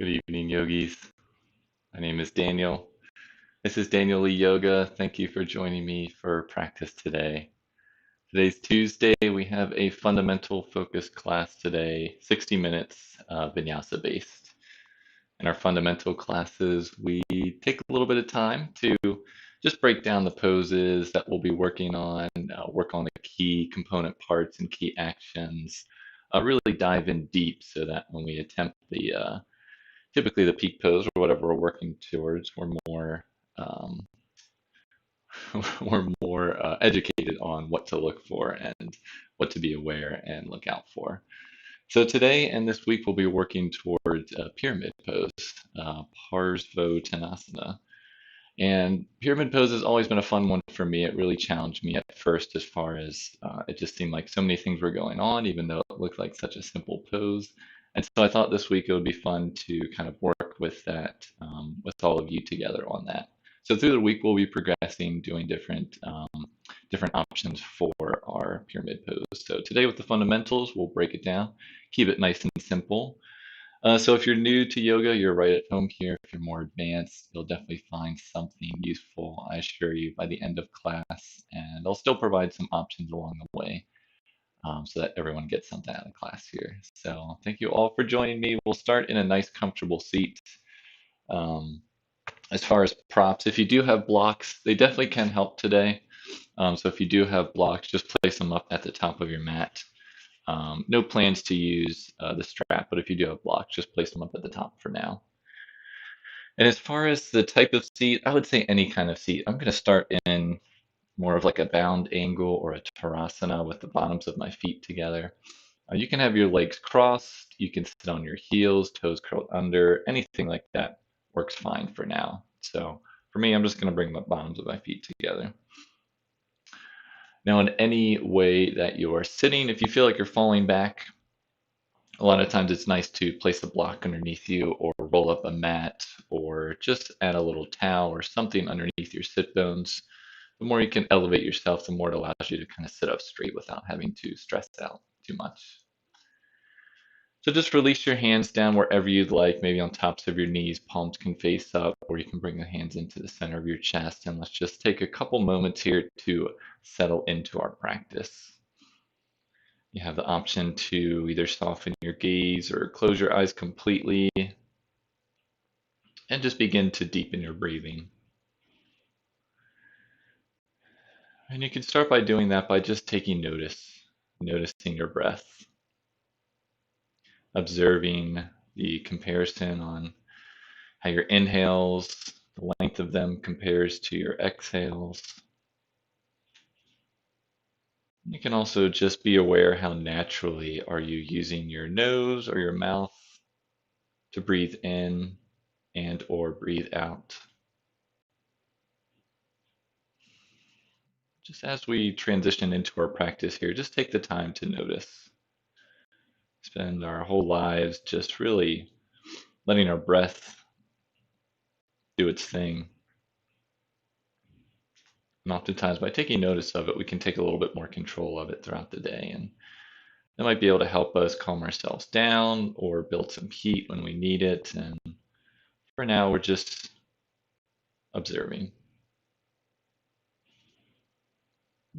Good evening, yogis. My name is Daniel. This is Daniel Lee Yoga. Thank you for joining me for practice today. Today's Tuesday. We have a fundamental focus class today, 60 minutes, Vinyasa based. In our fundamental classes, we take a little bit of time to just break down the poses that we'll be working on, work on the key component parts and key actions, really dive in deep so that when we attempt the typically the peak pose or whatever we're working towards, um, we're more educated on what to look for and what to be aware and look out for. So today and this week we'll be working towards a pyramid pose, Parsvottanasana. And pyramid pose has always been a fun one for me. It really challenged me at first as far as it just seemed like so many things were going on, even though it looked like such a simple pose. And so I thought this week it would be fun to kind of work with that, with all of you together on that. So through the week we'll be progressing, doing different options for our pyramid pose. So today with the fundamentals, we'll break it down, keep it nice and simple. So if you're new to yoga, you're right at home here. If you're more advanced, you'll definitely find something useful, I assure you, by the end of class. And I'll still provide some options along the way so that everyone gets something out of class here. So thank you all for joining me. We'll start in a nice, comfortable seat. Um, as far as props, if you do have blocks, they definitely can help today. So if you do have blocks, just place them up at the top of your mat. No plans to use the strap, but if you do have blocks, just place them up at the top for now. And as far as the type of seat, I would say any kind of seat. I'm going to start in more of like a bound angle or a Tarasana with the bottoms of my feet together. You can have your legs crossed, you can sit on your heels, toes curled under, anything like that works fine for now. So for me, I'm just going to bring the bottoms of my feet together. Now, in any way that you're sitting, if you feel like you're falling back, a lot of times it's nice to place a block underneath you or roll up a mat or just add a little towel or something underneath your sit bones. The more you can elevate yourself, the more it allows you to kind of sit up straight without having to stress out too much. So just release your hands down wherever you'd like, maybe on tops of your knees, palms can face up, or you can bring the hands into the center of your chest. And let's just take a couple moments here to settle into our practice. You have the option to either soften your gaze or close your eyes completely and just begin to deepen your breathing. And you can start by doing that by just taking noticing your breath, observing the comparison on how your inhales, the length of them compares to your exhales. You can also just be aware how naturally are you using your nose or your mouth to breathe in and or breathe out. Just as we transition into our practice here, just take the time to notice. Spend our whole lives just really letting our breath do its thing. And oftentimes, by taking notice of it, we can take a little bit more control of it throughout the day. And that might be able to help us calm ourselves down or build some heat when we need it. And for now, we're just observing.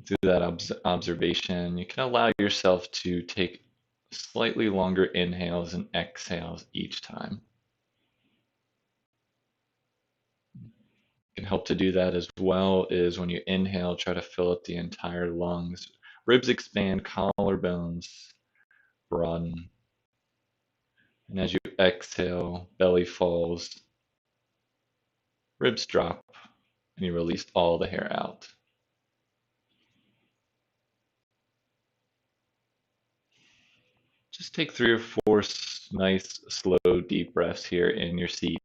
Through that observation, you can allow yourself to take slightly longer inhales and exhales each time. Can help to do that as well is when you inhale, try to fill up the entire lungs. Ribs expand, collarbones broaden. And as you exhale, belly falls, ribs drop, and you release all the hair out. Just take 3 or 4 nice, slow, deep breaths here in your seat.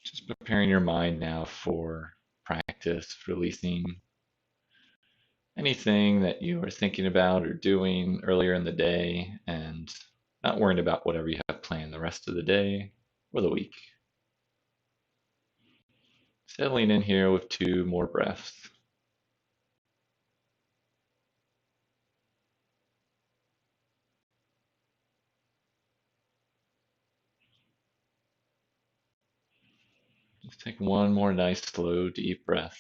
Just preparing your mind now for practice, releasing anything that you are thinking about or doing earlier in the day, and not worrying about whatever you have planned the rest of the day or the week. Settling in here with 2 more breaths. Take one more nice, slow, deep breath.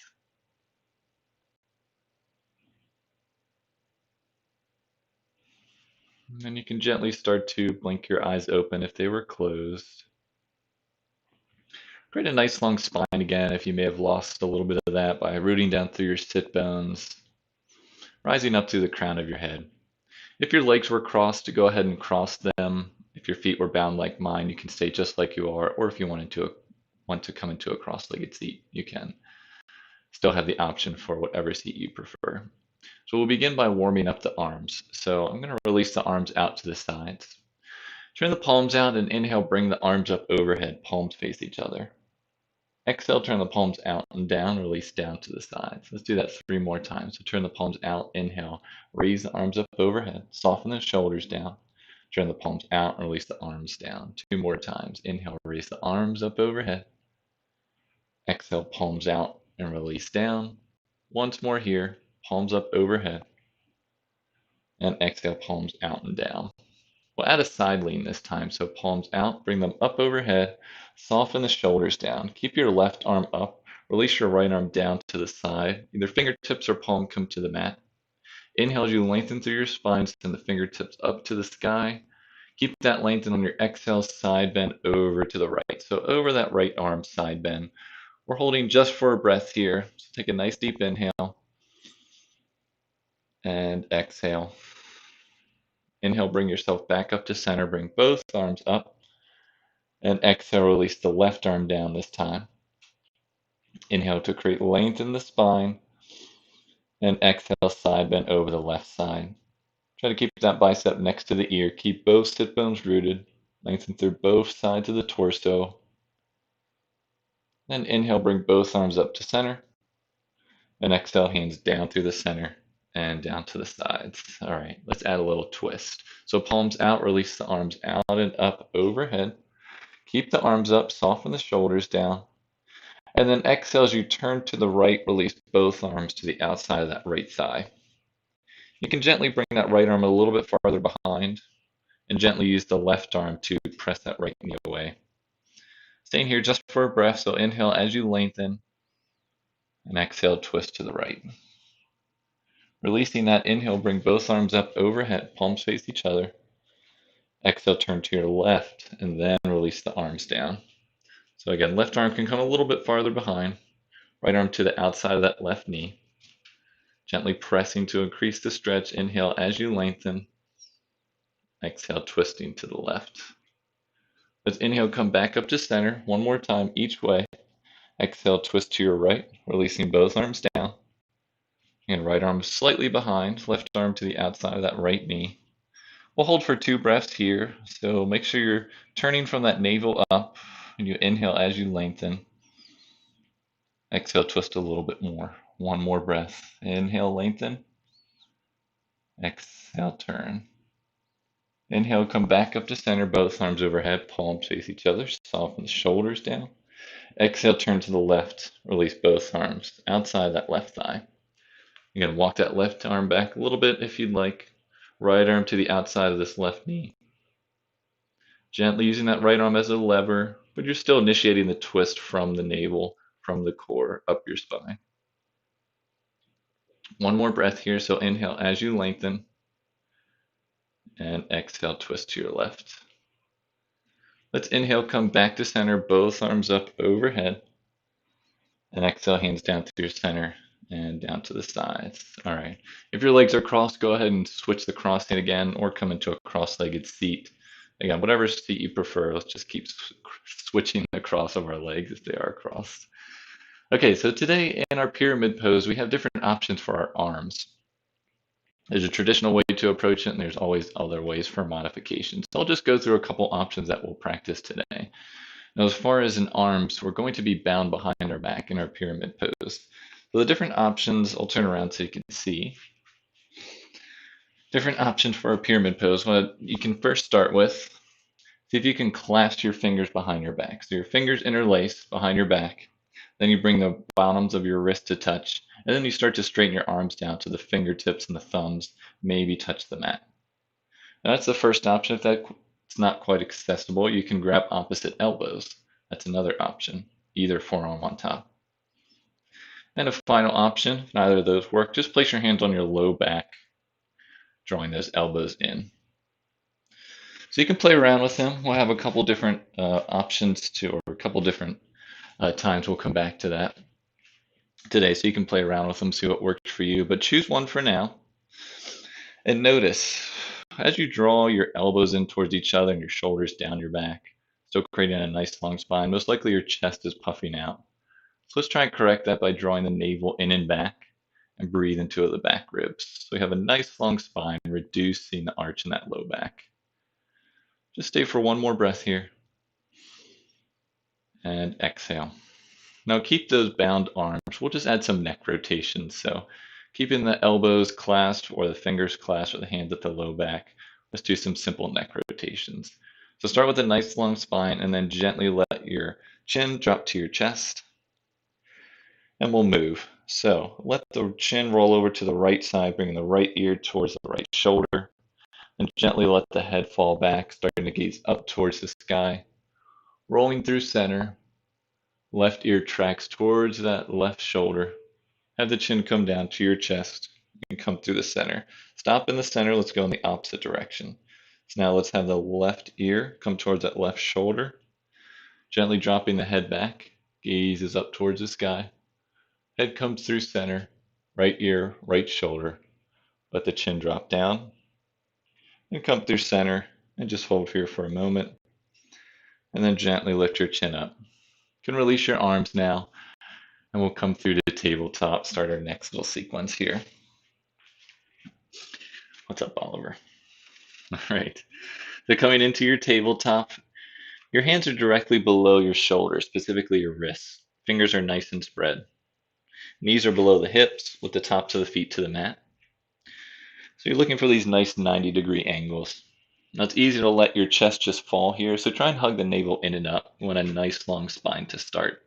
And then you can gently start to blink your eyes open if they were closed. Create a nice long spine again if you may have lost a little bit of that by rooting down through your sit bones, rising up through the crown of your head. If your legs were crossed, go ahead and cross them. If your feet were bound like mine, you can stay just like you are, or if you want to come into a cross-legged seat, you can. Still have the option for whatever seat you prefer. So we'll begin by warming up the arms. So I'm going to release the arms out to the sides. Turn the palms out and inhale, bring the arms up overhead, palms face each other. Exhale, turn the palms out and down, release down to the sides. Let's do that 3 more times. So turn the palms out, inhale, raise the arms up overhead, soften the shoulders down. Turn the palms out and release the arms down. 2 more times. Inhale, raise the arms up overhead. Exhale, palms out and release down. Once more here, palms up overhead. And exhale, palms out and down. We'll add a side lean this time. So palms out, bring them up overhead, soften the shoulders down. Keep your left arm up, release your right arm down to the side. Either fingertips or palm come to the mat. Inhale as you lengthen through your spine, send the fingertips up to the sky. Keep that lengthen on your exhale, side bend over to the right. So over that right arm, side bend. We're holding just for a breath here. So take a nice deep inhale and exhale. Inhale, bring yourself back up to center. Bring both arms up. And exhale, release the left arm down this time. Inhale to create length in the spine. And exhale, side bend over the left side. Try to keep that bicep next to the ear. Keep both sit bones rooted. Lengthen through both sides of the torso. Then inhale, bring both arms up to center. And exhale, hands down through the center and down to the sides. All right, let's add a little twist. So palms out, release the arms out and up overhead. Keep the arms up, soften the shoulders down. And then exhale as you turn to the right, release both arms to the outside of that right thigh. You can gently bring that right arm a little bit farther behind and gently use the left arm to press that right knee away. Staying here just for a breath, so inhale as you lengthen and exhale, twist to the right. Releasing that inhale, bring both arms up overhead, palms face each other. Exhale, turn to your left and then release the arms down. So again, left arm can come a little bit farther behind, right arm to the outside of that left knee. Gently pressing to increase the stretch. Inhale as you lengthen. Exhale, twisting to the left. Let's inhale, come back up to center. 1 more time each way. Exhale, twist to your right, releasing both arms down. And right arm slightly behind, left arm to the outside of that right knee. We'll hold for 2 breaths here. So make sure you're turning from that navel up and you inhale as you lengthen. Exhale, twist a little bit more. 1 more breath. Inhale, lengthen. Exhale, turn. Inhale, come back up to center, both arms overhead, palms face each other, soften the shoulders down. Exhale, turn to the left, release both arms outside that left thigh. You're going to walk that left arm back a little bit if you'd like. Right arm to the outside of this left knee. Gently using that right arm as a lever, but you're still initiating the twist from the navel, from the core, up your spine. 1 more breath here, so inhale as you lengthen. And exhale, twist to your left. Let's inhale, come back to center, both arms up overhead. And exhale, hands down to your center and down to the sides. All right. If your legs are crossed, go ahead and switch the crossing again or come into a cross-legged seat. Again, whatever seat you prefer, let's just keep switching across of our legs if they are crossed. Okay, so today in our pyramid pose, we have different options for our arms. There's a traditional way to approach it, and there's always other ways for modifications. So I'll just go through a couple options that we'll practice today. Now, as far as in arms, we're going to be bound behind our back in our pyramid pose. So the different options, I'll turn around so you can see. Different options for a pyramid pose. What you can first start with, see if you can clasp your fingers behind your back. So your fingers interlace behind your back. Then you bring the bottoms of your wrist to touch. And then you start to straighten your arms down so the fingertips and the thumbs maybe touch the mat. Now that's the first option. If that's not quite accessible, you can grab opposite elbows. That's another option. either forearm on top. And a final option, if neither of those work, just place your hands on your low back, drawing those elbows in. So you can play around with them. We'll have a couple different options or a couple different times. We'll come back to that today. So you can play around with them, see what works for you, but choose one for now. And notice as you draw your elbows in towards each other and your shoulders down your back, still creating a nice long spine, most likely your chest is puffing out. So let's try and correct that by drawing the navel in and back and breathe into the back ribs. So we have a nice long spine, reducing the arch in that low back. Just stay for one more breath here. And exhale. Now keep those bound arms. We'll just add some neck rotations. So keeping the elbows clasped or the fingers clasped or the hands at the low back. Let's do some simple neck rotations. So start with a nice long spine and then gently let your chin drop to your chest. And we'll move. So let the chin roll over to the right side, bringing the right ear towards the right shoulder. And gently let the head fall back, starting to gaze up towards the sky. Rolling through center. Left ear tracks towards that left shoulder. Have the chin come down to your chest and come through the center. Stop in the center. Let's go in the opposite direction. So now let's have the left ear come towards that left shoulder. Gently dropping the head back. Gaze is up towards the sky. Head comes through center. Right ear, right shoulder. Let the chin drop down. And come through center. And just hold here for a moment. And then gently lift your chin up. You can release your arms now. And we'll come through to tabletop, start our next little sequence here. What's up, Oliver? All right. So coming into your tabletop, your hands are directly below your shoulders, specifically your wrists. Fingers are nice and spread. Knees are below the hips with the tops of the feet to the mat. So you're looking for these nice 90-degree angles. Now it's easy to let your chest just fall here, so try and hug the navel in and up. You want a nice long spine to start.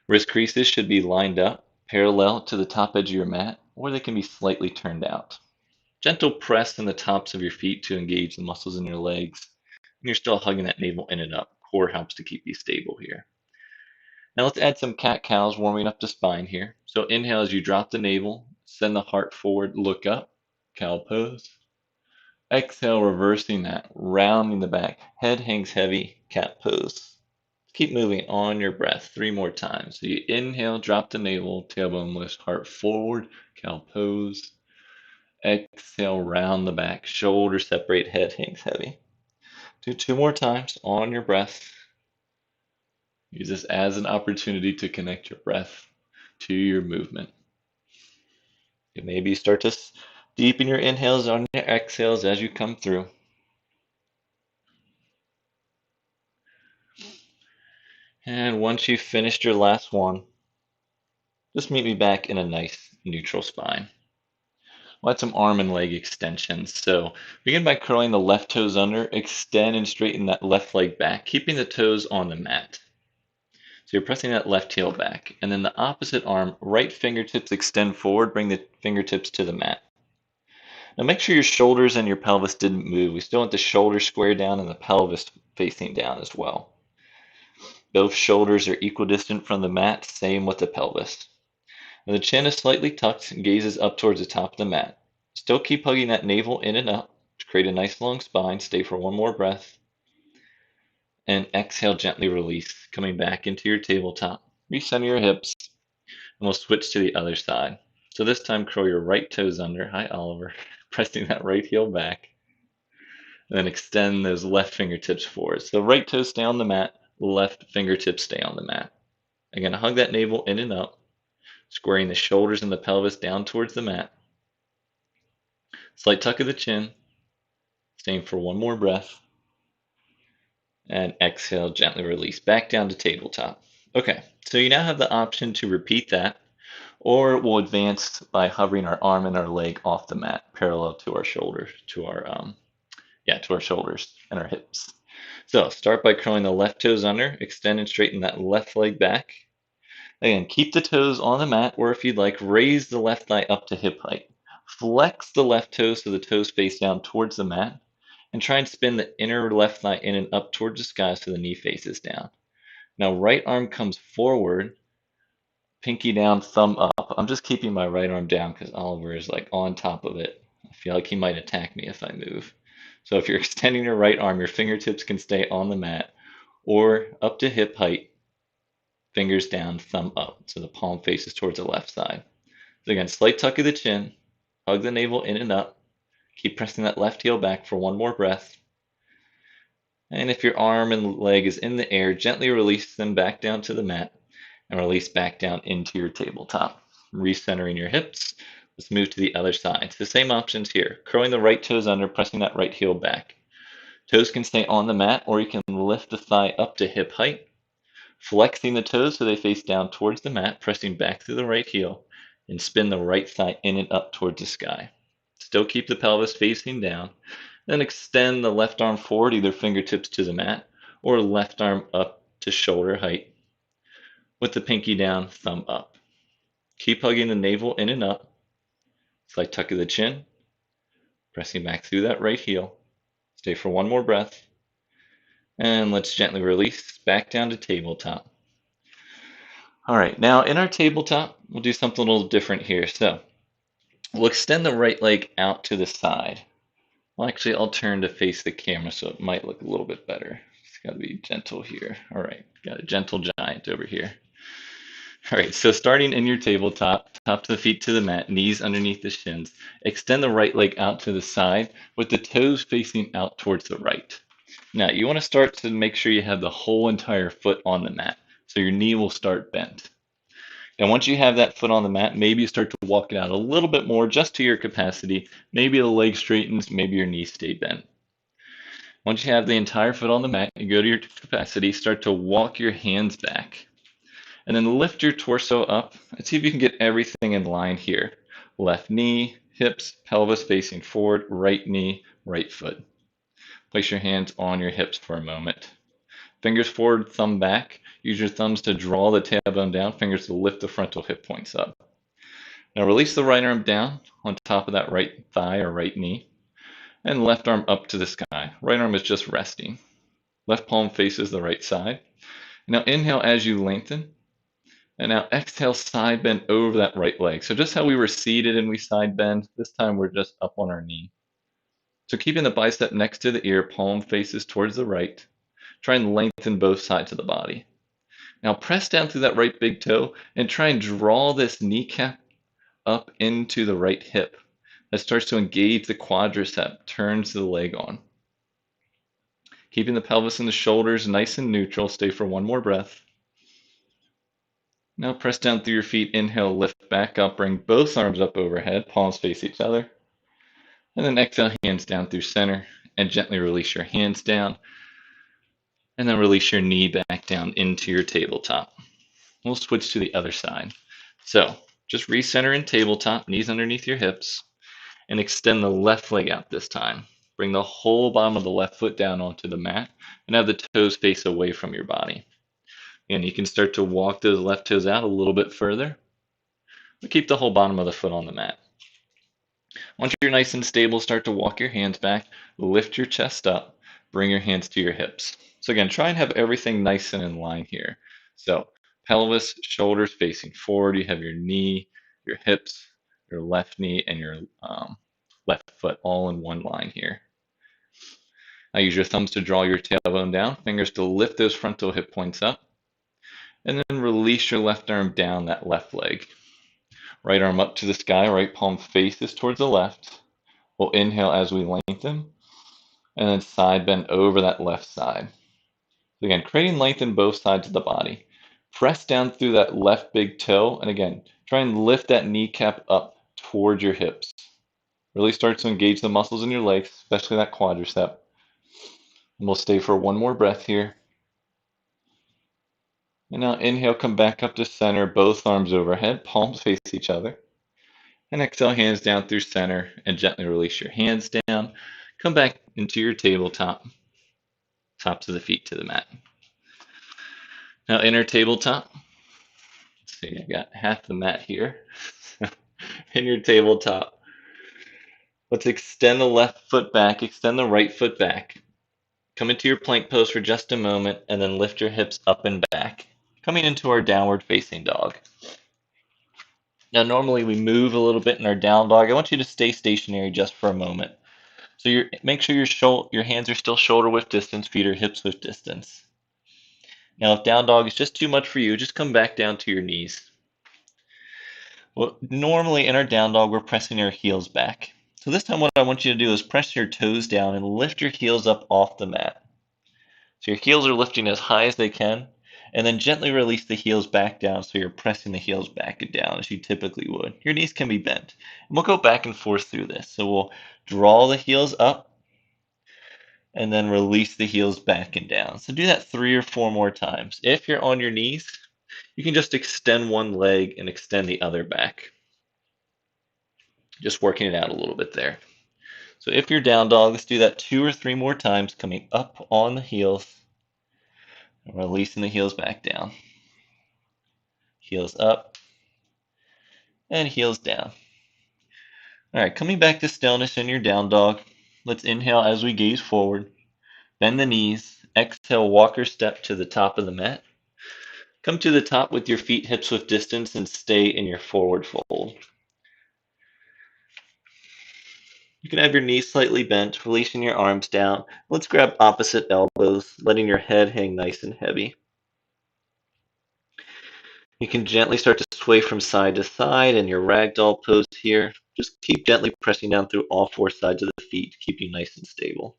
Wrist creases should be lined up, parallel to the top edge of your mat, or they can be slightly turned out. Gentle press in the tops of your feet to engage the muscles in your legs. And you're still hugging that navel in and up. Core helps to keep you stable here. Now let's add some cat-cows, warming up the spine here. So inhale as you drop the navel, send the heart forward, look up, cow pose. Exhale, reversing that, rounding the back. Head hangs heavy, cat pose. Keep moving on your breath. 3 more times. So you inhale, drop the navel, tailbone lifts, heart forward, cow pose. Exhale, round the back, shoulders separate, head hangs heavy. Do 2 more times on your breath. Use this as an opportunity to connect your breath to your movement. You maybe start to deepen your inhales on your exhales as you come through. And once you've finished your last one, just meet me back in a nice neutral spine. We'll add some arm and leg extensions. So begin by curling the left toes under, extend and straighten that left leg back, keeping the toes on the mat. So you're pressing that left heel back. And then the opposite arm, right fingertips extend forward, bring the fingertips to the mat. Now make sure your shoulders and your pelvis didn't move. We still want the shoulders square down and the pelvis facing down as well. Both shoulders are equidistant from the mat, same with the pelvis. And the chin is slightly tucked and gazes up towards the top of the mat. Still keep hugging that navel in and up to create a nice long spine. Stay for one more breath. And exhale, gently release, coming back into your tabletop. Recenter your hips, and we'll switch to the other side. So this time, curl your right toes under. Hi, Oliver. Pressing that right heel back. And then extend those left fingertips forward. So right toes stay on the mat, left fingertips stay on the mat. Again, hug that navel in and up, squaring the shoulders and the pelvis down towards the mat. Slight tuck of the chin, staying for one more breath. And exhale, gently release back down to tabletop. Okay, so you now have the option to repeat that, or we'll advance by hovering our arm and our leg off the mat, parallel to our shoulders, to our shoulders and our hips. So start by curling the left toes under, extend and straighten that left leg back. Again, keep the toes on the mat, or if you'd like, raise the left thigh up to hip height. Flex the left toes so the toes face down towards the mat, and try and spin the inner left thigh in and up towards the sky so the knee faces down. Now right arm comes forward, pinky down, thumb up. I'm just keeping my right arm down because Oliver is like on top of it. I feel like he might attack me if I move. So if you're extending your right arm, your fingertips can stay on the mat or up to hip height, fingers down, thumb up. So the palm faces towards the left side. So again, slight tuck of the chin, hug the navel in and up. Keep pressing that left heel back for one more breath. And if your arm and leg is in the air, gently release them back down to the mat and release back down into your tabletop. Recentering your hips. Let's move to the other side. So same options here. Curling the right toes under, pressing that right heel back. Toes can stay on the mat, or you can lift the thigh up to hip height, flexing the toes so they face down towards the mat, pressing back through the right heel, and spin the right thigh in and up towards the sky. Still keep the pelvis facing down. Then extend the left arm forward, either fingertips to the mat or left arm up to shoulder height with the pinky down, thumb up. Keep hugging the navel in and up. Slight tuck of the chin, pressing back through that right heel. Stay for one more breath. And let's gently release back down to tabletop. All right, now in our tabletop, we'll do something a little different here. So we'll extend the right leg out to the side. Well, actually, I'll turn to face the camera so it might look a little bit better. It's got to be gentle here. All right, got a gentle giant over here. All right, so starting in your tabletop, top to the feet to the mat, knees underneath the shins. Extend the right leg out to the side with the toes facing out towards the right. Now, you want to start to make sure you have the whole entire foot on the mat, so your knee will start bent. And once you have that foot on the mat, maybe you start to walk it out a little bit more just to your capacity. Maybe the leg straightens, maybe your knees stay bent. Once you have the entire foot on the mat, you go to your capacity, start to walk your hands back. And then lift your torso up and see if you can get everything in line here. Left knee, hips, pelvis facing forward, right knee, right foot. Place your hands on your hips for a moment. Fingers forward, thumb back. Use your thumbs to draw the tailbone down, fingers to lift the frontal hip points up. Now release the right arm down on top of that right thigh or right knee, and left arm up to the sky. Right arm is just resting. Left palm faces the right side. Now inhale as you lengthen, and now exhale, side bend over that right leg. So just how we were seated and we side bend, this time we're just up on our knee. So keeping the bicep next to the ear, palm faces towards the right. Try and lengthen both sides of the body. Now press down through that right big toe and try and draw this kneecap up into the right hip. That starts to engage the quadricep, turns the leg on. Keeping the pelvis and the shoulders nice and neutral. Stay for one more breath. Now press down through your feet. Inhale, lift back up. Bring both arms up overhead. Palms face each other. And then exhale, hands down through center. And gently release your hands down. And then release your knee back down into your tabletop. We'll switch to the other side. So just recenter in tabletop, knees underneath your hips, and extend the left leg out this time. Bring the whole bottom of the left foot down onto the mat and have the toes face away from your body. And you can start to walk those left toes out a little bit further, but keep the whole bottom of the foot on the mat. Once you're nice and stable, start to walk your hands back, lift your chest up, bring your hands to your hips. So again, try and have everything nice and in line here. So pelvis, shoulders facing forward. You have your knee, your hips, your left knee, and your left foot all in one line here. Now use your thumbs to draw your tailbone down, fingers to lift those frontal hip points up, and then release your left arm down that left leg. Right arm up to the sky, right palm faces towards the left. We'll inhale as we lengthen, and then side bend over that left side. So again, creating length in both sides of the body. Press down through that left big toe, and again, try and lift that kneecap up towards your hips. Really start to engage the muscles in your legs, especially that quadricep. And we'll stay for one more breath here. And now inhale, come back up to center, both arms overhead, palms face each other. And exhale, hands down through center, and gently release your hands down. Come back into your tabletop, tops of the feet to the mat. Now in our tabletop, let's see, I got half the mat here. In your tabletop, let's extend the left foot back, extend the right foot back. Come into your plank pose for just a moment and then lift your hips up and back, coming into our downward facing dog. Now, normally we move a little bit in our down dog. I want you to stay stationary just for a moment. So make sure your hands are still shoulder width distance, feet are hips width distance. Now, if down dog is just too much for you, just come back down to your knees. Well, normally in our down dog, we're pressing our heels back. So this time what I want you to do is press your toes down and lift your heels up off the mat. So your heels are lifting as high as they can, and then gently release the heels back down so you're pressing the heels back and down as you typically would. Your knees can be bent. And we'll go back and forth through this. So we'll draw the heels up and then release the heels back and down. So do that 3 or 4 more times. If you're on your knees, you can just extend one leg and extend the other back. Just working it out a little bit there. So if you're down dog, let's do that 2 or 3 more times, coming up on the heels and releasing the heels back down. Heels up and heels down. All right, coming back to stillness in your down dog. Let's inhale as we gaze forward. Bend the knees. Exhale, walker step to the top of the mat. Come to the top with your feet hips width distance and stay in your forward fold. You can have your knees slightly bent, releasing your arms down. Let's grab opposite elbows, letting your head hang nice and heavy. You can gently start to sway from side to side in your ragdoll pose here. Just keep gently pressing down through all 4 sides of the feet, keeping nice and stable.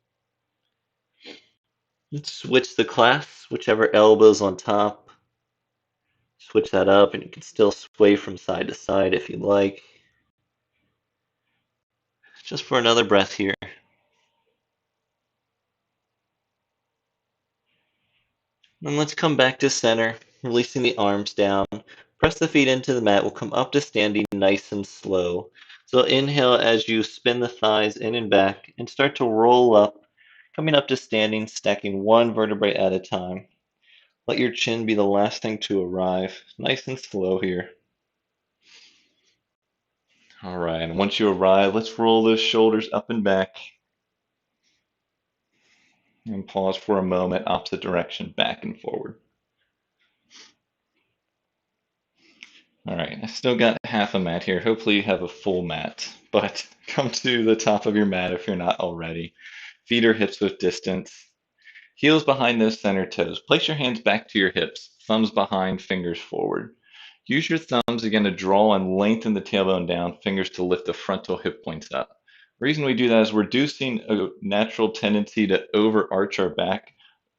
Let's switch the class, whichever elbow's on top. Switch that up, and you can still sway from side to side if you like. Just for another breath here. And let's come back to center, releasing the arms down. Press the feet into the mat. We'll come up to standing nice and slow. So inhale as you spin the thighs in and back and start to roll up, coming up to standing, stacking one vertebrae at a time. Let your chin be the last thing to arrive. Nice and slow here. All right, and once you arrive, let's roll those shoulders up and back. And pause for a moment, opposite direction, back and forward. All right, I still got half a mat here. Hopefully you have a full mat, but come to the top of your mat if you're not already. Feet or hips width distance. Heels behind those center toes. Place your hands back to your hips, thumbs behind, fingers forward. Use your thumbs again to draw and lengthen the tailbone down, fingers to lift the frontal hip points up. The reason we do that is we're reducing a natural tendency to overarch our back,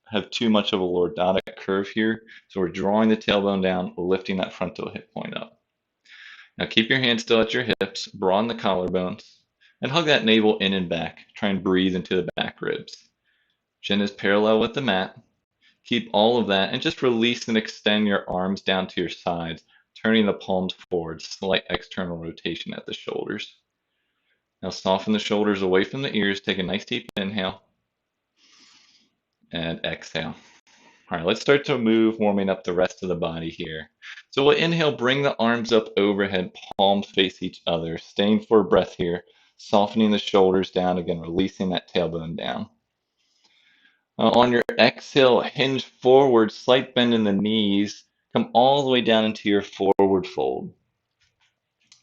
have too much of a lordotic curve here. So we're drawing the tailbone down, lifting that frontal hip point up. Now keep your hands still at your hips, broaden the collarbones, and hug that navel in and back. Try and breathe into the back ribs. Chin is parallel with the mat. Keep all of that and just release and extend your arms down to your sides, turning the palms forward, slight external rotation at the shoulders. Now soften the shoulders away from the ears. Take a nice deep inhale and exhale. All right, let's start to move, warming up the rest of the body here. So we'll inhale, bring the arms up overhead, palms face each other, staying for a breath here, softening the shoulders down, again, releasing that tailbone down. On your exhale, hinge forward, slight bend in the knees, come all the way down into your forward fold.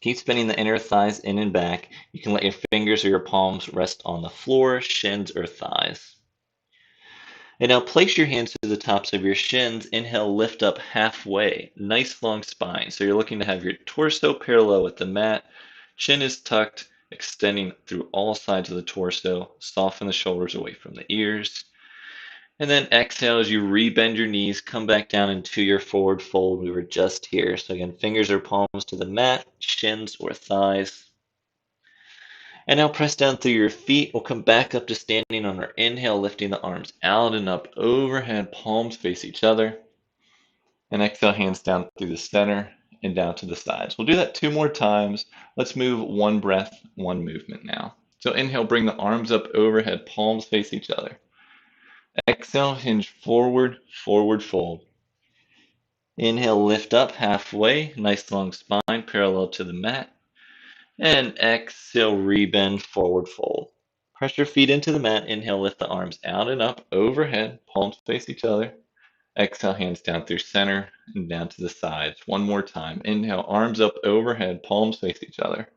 Keep spinning the inner thighs in and back. You can let your fingers or your palms rest on the floor, shins, or thighs. And now place your hands to the tops of your shins. Inhale, lift up halfway. Nice long spine. So you're looking to have your torso parallel with the mat. Chin is tucked, extending through all sides of the torso. Soften the shoulders away from the ears. And then exhale as you rebend your knees. Come back down into your forward fold. We were just here. So again, fingers or palms to the mat, shins or thighs. And now press down through your feet. We'll come back up to standing on our inhale, lifting the arms out and up overhead, palms face each other. And exhale, hands down through the center and down to the sides. We'll do that 2 more times. Let's move 1 breath, 1 movement now. So inhale, bring the arms up overhead, palms face each other. Exhale, hinge forward, forward fold. Inhale, lift up halfway, nice long spine parallel to the mat. And exhale, rebend, forward fold. Press your feet into the mat. Inhale, lift the arms out and up, overhead, palms face each other. Exhale, hands down through center and down to the sides. One more time. Inhale, arms up overhead, palms face each other.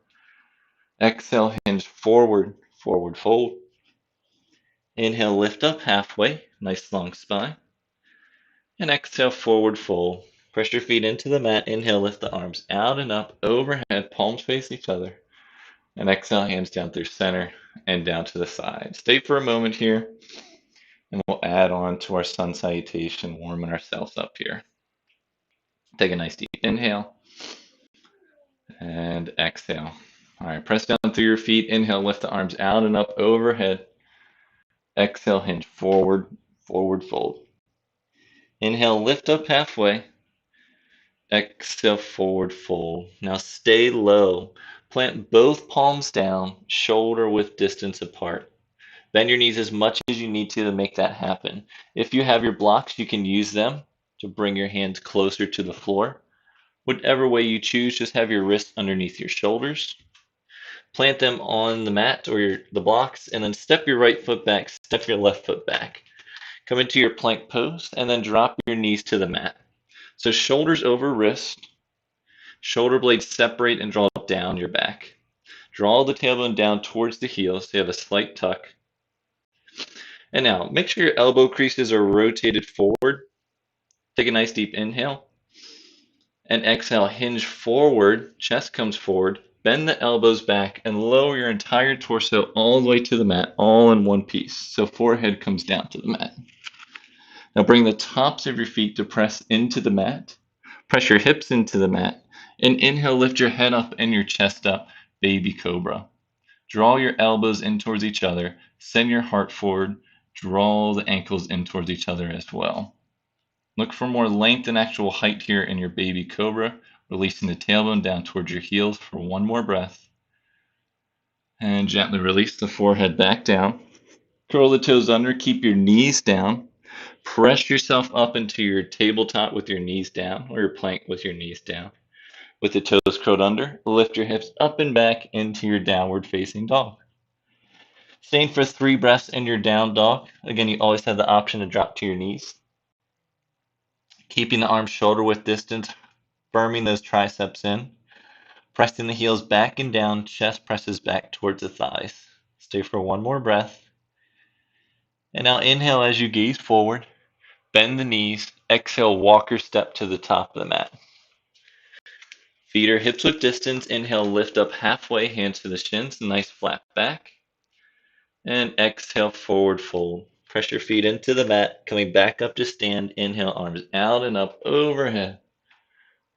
Exhale, hinge forward, forward fold. Inhale, lift up halfway, nice long spine. And exhale, forward fold. Press your feet into the mat. Inhale, lift the arms out and up, overhead, palms face each other. And exhale, hands down through center and down to the side. Stay for a moment here, and we'll add on to our sun salutation, warming ourselves up here. Take a nice deep inhale and exhale. All right, press down through your feet. Inhale, lift the arms out and up overhead. Exhale, hinge forward, forward fold. Inhale, lift up halfway. Exhale, forward fold. Now stay low. Plant both palms down, shoulder width distance apart. Bend your knees as much as you need to make that happen. If you have your blocks, you can use them to bring your hands closer to the floor. Whatever way you choose, just have your wrists underneath your shoulders. Plant them on the mat or the blocks, and then step your right foot back, step your left foot back. Come into your plank pose, and then drop your knees to the mat. So shoulders over wrist, shoulder blades separate and draw down your back. Draw the tailbone down towards the heels so you have a slight tuck. And now, make sure your elbow creases are rotated forward. Take a nice deep inhale. And exhale, hinge forward, chest comes forward. Bend the elbows back and lower your entire torso all the way to the mat, all in one piece. So forehead comes down to the mat. Now bring the tops of your feet to press into the mat. Press your hips into the mat. And inhale, lift your head up and your chest up, baby cobra. Draw your elbows in towards each other. Send your heart forward. Draw the ankles in towards each other as well. Look for more length and actual height here in your baby cobra, releasing the tailbone down towards your heels for one more breath. And gently release the forehead back down. Curl the toes under, keep your knees down. Press yourself up into your tabletop with your knees down, or your plank with your knees down. With the toes curled under, lift your hips up and back into your downward facing dog. Staying for 3 breaths in your down dog. Again, you always have the option to drop to your knees. Keeping the arms shoulder width distance, firming those triceps in. Pressing the heels back and down, chest presses back towards the thighs. Stay for one more breath. And now inhale as you gaze forward. Bend the knees. Exhale, walker step to the top of the mat. Feet are hips width distance. Inhale, lift up halfway, hands to the shins. Nice flat back. And exhale, forward fold. Press your feet into the mat, coming back up to stand. Inhale, arms out and up overhead.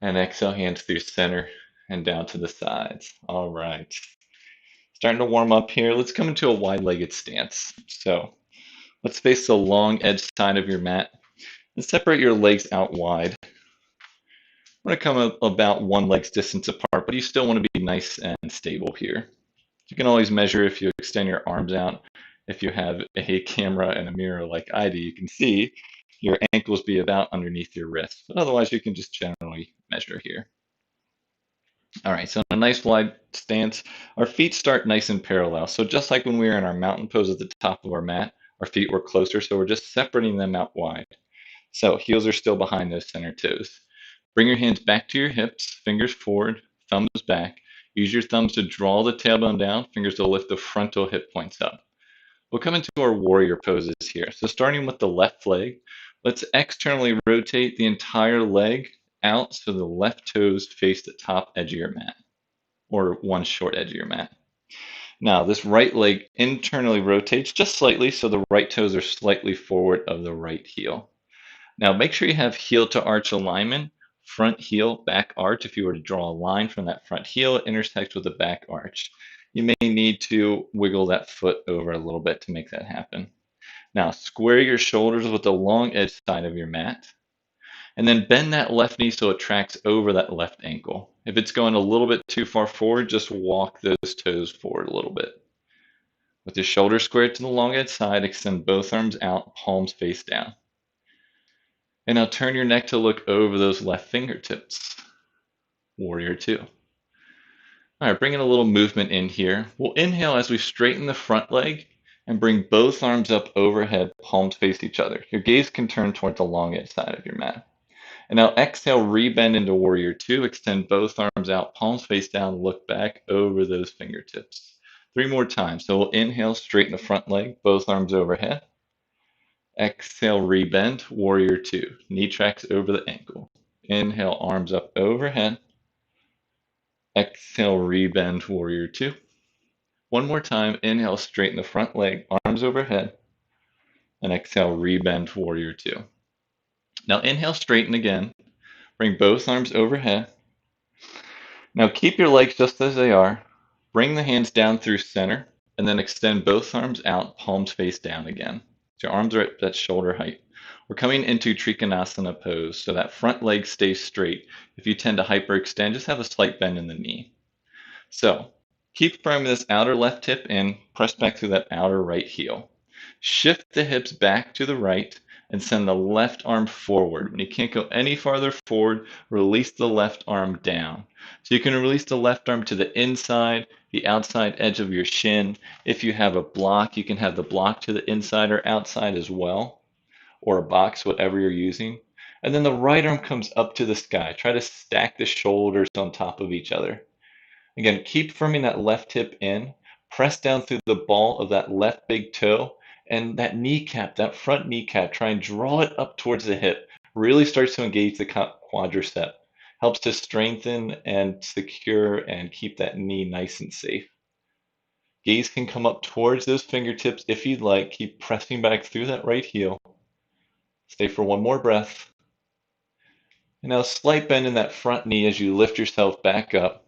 And exhale, hands through center and down to the sides. All right. Starting to warm up here. Let's come into a wide-legged stance. So let's face the long edge side of your mat and separate your legs out wide. We're going to come about one leg's distance apart, but you still want to be nice and stable here. You can always measure if you extend your arms out. If you have a camera and a mirror like I do, you can see your ankles be about underneath your wrists. But otherwise, you can just generally measure here. All right, so in a nice wide stance, our feet start nice and parallel. So just like when we were in our mountain pose at the top of our mat, our feet were closer, so we're just separating them out wide. So heels are still behind those center toes. Bring your hands back to your hips, fingers forward, thumbs back. Use your thumbs to draw the tailbone down, fingers to lift the frontal hip points up. We'll come into our warrior poses here. So starting with the left leg, let's externally rotate the entire leg out so the left toes face the top edge of your mat, or one short edge of your mat. Now this right leg internally rotates just slightly so the right toes are slightly forward of the right heel. Now make sure you have heel to arch alignment, front heel, back arch. If you were to draw a line from that front heel, it intersects with the back arch. You may need to wiggle that foot over a little bit to make that happen. Now square your shoulders with the long edge side of your mat. And then bend that left knee so it tracks over that left ankle. If it's going a little bit too far forward, just walk those toes forward a little bit. With your shoulders squared to the long edge side, extend both arms out, palms face down. And now turn your neck to look over those left fingertips. Warrior two. All right, bring in a little movement in here. We'll inhale as we straighten the front leg. And bring both arms up overhead, palms face each other. Your gaze can turn toward the long edge side of your mat. And now exhale, rebend into warrior two. Extend both arms out, palms face down, look back over those fingertips. 3 more times. So we'll inhale, straighten the front leg, both arms overhead. Exhale, rebend, warrior two. Knee tracks over the ankle. Inhale, arms up overhead. Exhale, rebend, warrior two. 1 more time. Inhale, straighten the front leg, arms overhead. And exhale, rebend, warrior two. Now inhale, straighten again. Bring both arms overhead. Now keep your legs just as they are. Bring the hands down through center, and then extend both arms out, palms face down again. So your arms are at that shoulder height. We're coming into Trikonasana pose, so that front leg stays straight. If you tend to hyperextend, just have a slight bend in the knee. So keep firm this outer left hip in, press back through that outer right heel. Shift the hips back to the right and send the left arm forward. When you can't go any farther forward, release the left arm down. So you can release the left arm to the inside, the outside edge of your shin. If you have a block, you can have the block to the inside or outside as well, or a box, whatever you're using. And then the right arm comes up to the sky. Try to stack the shoulders on top of each other. Again, keep firming that left hip in, press down through the ball of that left big toe, and that kneecap, that front kneecap, try and draw it up towards the hip. Really starts to engage the quadricep. Helps to strengthen and secure and keep that knee nice and safe. Gaze can come up towards those fingertips if you'd like. Keep pressing back through that right heel. Stay for 1 more breath. And now slight bend in that front knee as you lift yourself back up.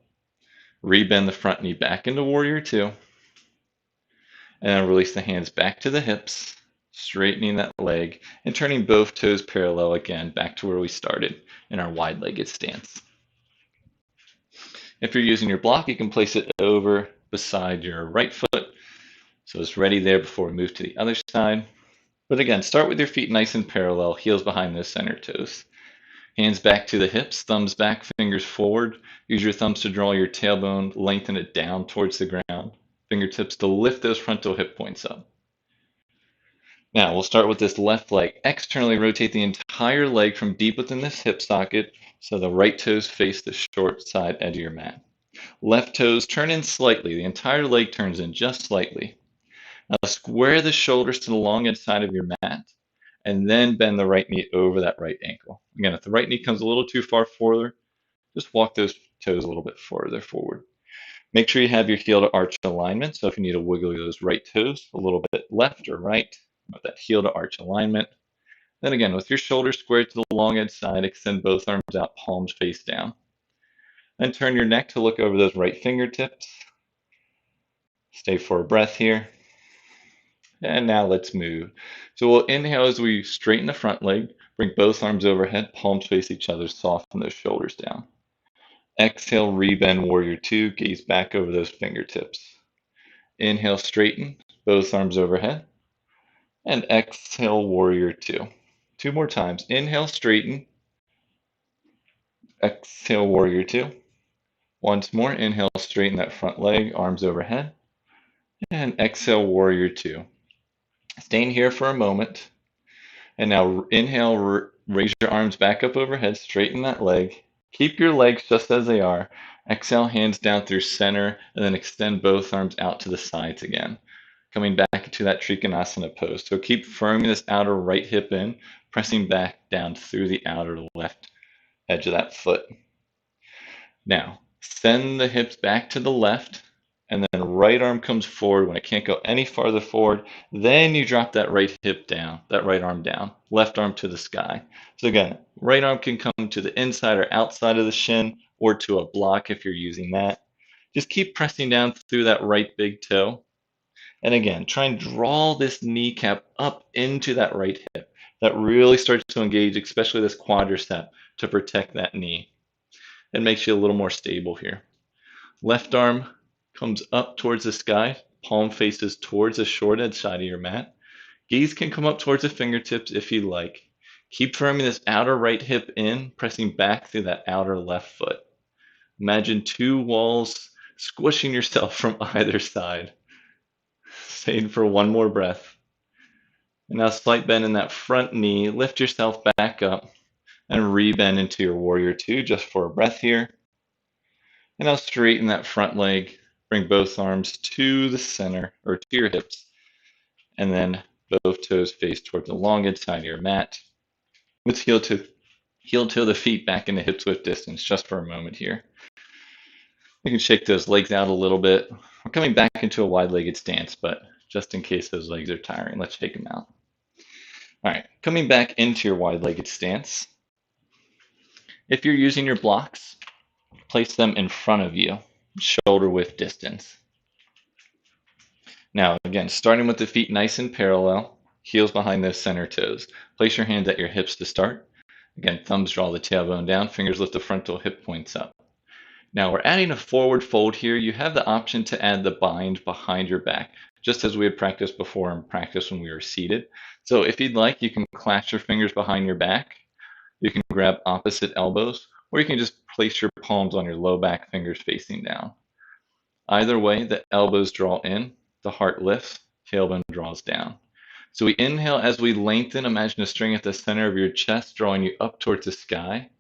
Rebend the front knee back into warrior two. And then release the hands back to the hips, straightening that leg and turning both toes parallel again back to where we started in our wide-legged stance. If you're using your block, you can place it over beside your right foot so it's ready there before we move to the other side. But again, start with your feet nice and parallel, heels behind those center toes. Hands back to the hips, thumbs back, fingers forward. Use your thumbs to draw your tailbone, lengthen it down towards the ground. Fingertips to lift those frontal hip points up. Now we'll start with this left leg. Externally rotate the entire leg from deep within this hip socket so the right toes face the short side edge of your mat. Left toes turn in slightly. The entire leg turns in just slightly. Now square the shoulders to the long edge side of your mat and then bend the right knee over that right ankle. Again, if the right knee comes a little too far forward, just walk those toes a little bit further forward. Make sure you have your heel to arch alignment. So if you need to wiggle those right toes a little bit left or right, with that heel to arch alignment. Then again, with your shoulders squared to the long edge side, extend both arms out, palms face down. Then turn your neck to look over those right fingertips. Stay for a breath here. And now let's move. So we'll inhale as we straighten the front leg, bring both arms overhead, palms face each other, soften those shoulders down. Exhale, rebend warrior two, gaze back over those fingertips. Inhale, straighten, both arms overhead. And exhale, warrior two. 2 more times. Inhale, straighten. Exhale, warrior two. Once more, inhale, straighten that front leg, arms overhead. And exhale, warrior two. Staying here for a moment. And now inhale, raise your arms back up overhead, straighten that leg. Keep your legs just as they are. Exhale, hands down through center, and then extend both arms out to the sides again. Coming back into that Trikonasana pose. So keep firming this outer right hip in, pressing back down through the outer left edge of that foot. Now, send the hips back to the left, and then right arm comes forward when it can't go any farther forward. Then you drop that right hip down, that right arm down, left arm to the sky. So again, right arm can come to the inside or outside of the shin or to a block if you're using that. Just keep pressing down through that right big toe. And again, try and draw this kneecap up into that right hip. That really starts to engage, especially this quadricep, to protect that knee. It makes you a little more stable here. Left arm comes up towards the sky, palm faces towards the short edge side of your mat. Gaze can come up towards the fingertips if you like. Keep firming this outer right hip in, pressing back through that outer left foot. Imagine two walls squishing yourself from either side. Staying for one more breath. And now slight bend in that front knee. Lift yourself back up and re-bend into your warrior two just for a breath here. And now straighten that front leg. Bring both arms to the center or to your hips. And then both toes face toward the long side of your mat. Let's heel toe the feet back into hip width distance just for a moment here. You can shake those legs out a little bit. We're coming back into a wide-legged stance, but just in case those legs are tiring, let's shake them out. All right, coming back into your wide-legged stance. If you're using your blocks, place them in front of you, shoulder width distance. Now, again, starting with the feet nice and parallel, heels behind those center toes. Place your hands at your hips to start. Again, thumbs draw the tailbone down, fingers lift the frontal hip points up. Now we're adding a forward fold here. You have the option to add the bind behind your back, just as we had practiced before and practiced when we were seated. So if you'd like, you can clasp your fingers behind your back. You can grab opposite elbows, or you can just place your palms on your low back, fingers facing down. Either way, the elbows draw in, the heart lifts, tailbone draws down. So we inhale as we lengthen. Imagine a string at the center of your chest, drawing you up towards the sky.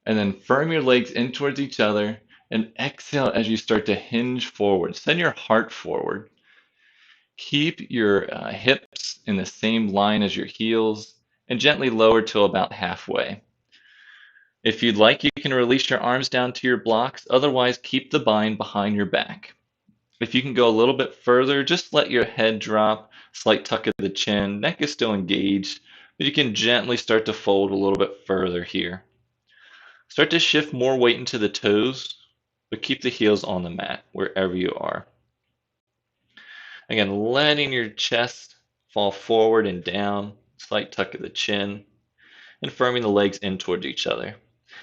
And then firm your legs in towards each other and exhale as you start to hinge forward. Send your heart forward. Keep your hips in the same line as your heels and gently lower to about halfway. If you'd like, you can release your arms down to your blocks. Otherwise, keep the bind behind your back. If you can go a little bit further, just let your head drop, slight tuck of the chin, neck is still engaged, but you can gently start to fold a little bit further here. Start to shift more weight into the toes, but keep the heels on the mat wherever you are. Again, letting your chest fall forward and down, slight tuck of the chin, and firming the legs in towards each other.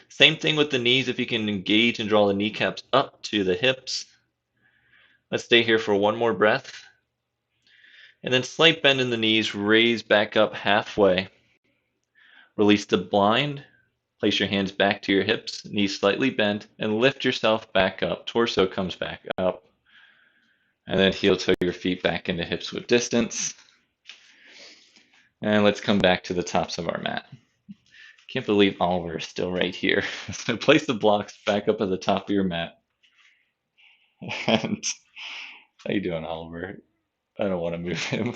Same thing with the knees. If you can engage and draw the kneecaps up to the hips. Let's stay here for one more breath. And then slight bend in the knees, raise back up halfway. Release the blind. Place your hands back to your hips, knees slightly bent, and lift yourself back up. Torso comes back up. And then heel toe your feet back into hips width distance. And let's come back to the tops of our mat. Can't believe Oliver is still right here. So place the blocks back up at the top of your mat. And how you doing, Oliver? I don't want to move him.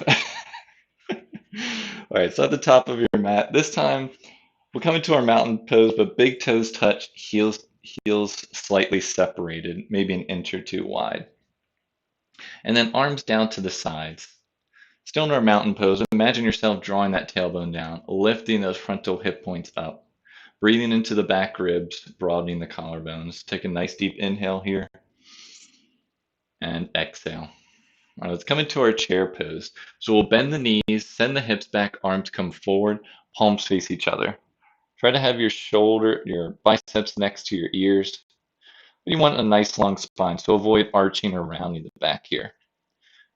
All right, so at the top of your mat, this time we'll come into our mountain pose, but big toes touch, heels slightly separated, maybe an inch or two wide. And then arms down to the sides. Still in our mountain pose, imagine yourself drawing that tailbone down, lifting those frontal hip points up, breathing into the back ribs, broadening the collarbones. Take a nice deep inhale here, and exhale. All right, let's come into our chair pose. So we'll bend the knees, send the hips back, arms come forward, palms face each other. Try to have your biceps next to your ears. But you want a nice long spine, so avoid arching or rounding the back here.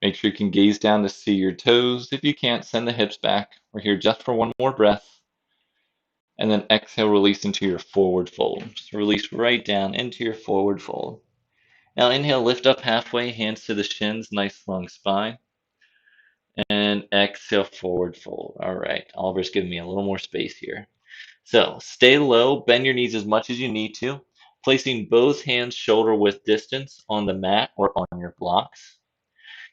Make sure you can gaze down to see your toes. If you can't, send the hips back. We're here just for one more breath. And then exhale, release into your forward fold. Just release right down into your forward fold. Now inhale, lift up halfway, hands to the shins, nice long spine. And exhale, forward fold. All right, Oliver's giving me a little more space here. So stay low, bend your knees as much as you need to, placing both hands shoulder width distance on the mat or on your blocks.